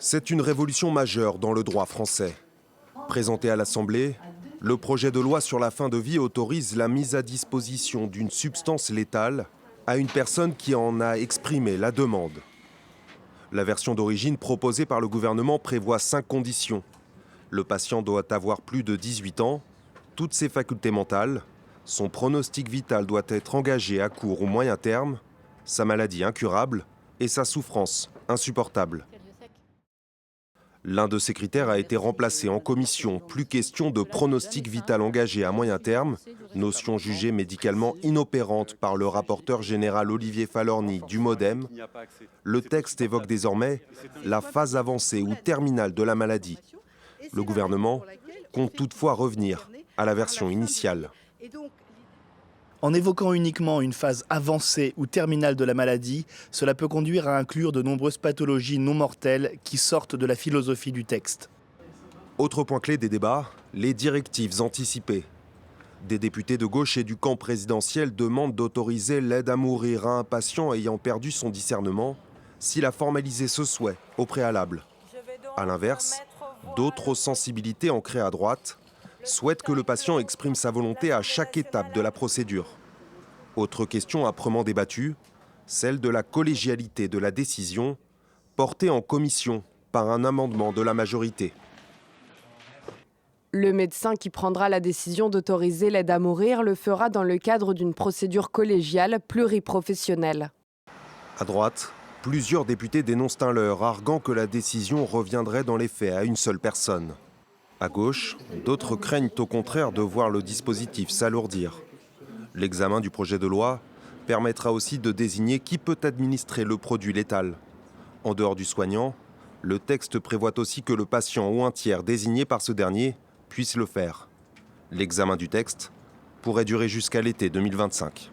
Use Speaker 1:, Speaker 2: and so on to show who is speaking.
Speaker 1: C'est une révolution majeure dans le droit français. Présenté à l'Assemblée, le projet de loi sur la fin de vie autorise la mise à disposition d'une substance létale à une personne qui en a exprimé la demande. La version d'origine proposée par le gouvernement prévoit 5 conditions. Le patient doit avoir plus de 18 ans, toutes ses facultés mentales, son pronostic vital doit être engagé à court ou moyen terme, sa maladie incurable et sa souffrance insupportable. L'un de ces critères a été remplacé en commission. Plus question de pronostic vital engagé à moyen terme, notion jugée médicalement inopérante par le rapporteur général Olivier Falorni du MoDem. Le texte évoque désormais la phase avancée ou terminale de la maladie. Le gouvernement compte toutefois revenir à la version initiale.
Speaker 2: En évoquant uniquement une phase avancée ou terminale de la maladie, cela peut conduire à inclure de nombreuses pathologies non mortelles qui sortent de la philosophie du texte.
Speaker 1: Autre point clé des débats, les directives anticipées. Des députés de gauche et du camp présidentiel demandent d'autoriser l'aide à mourir à un patient ayant perdu son discernement s'il a formalisé ce souhait au préalable. A l'inverse, d'autres sensibilités ancrées à droite souhaitent que le patient exprime sa volonté à chaque étape de la procédure. Autre question âprement débattue, celle de la collégialité de la décision, portée en commission par un amendement de la majorité.
Speaker 3: Le médecin qui prendra la décision d'autoriser l'aide à mourir le fera dans le cadre d'une procédure collégiale pluriprofessionnelle.
Speaker 1: À droite, plusieurs députés dénoncent un leurre, arguant que la décision reviendrait dans les faits à une seule personne. À gauche, d'autres craignent au contraire de voir le dispositif s'alourdir. L'examen du projet de loi permettra aussi de désigner qui peut administrer le produit létal. En dehors du soignant, le texte prévoit aussi que le patient ou un tiers désigné par ce dernier puisse le faire. L'examen du texte pourrait durer jusqu'à l'été 2025.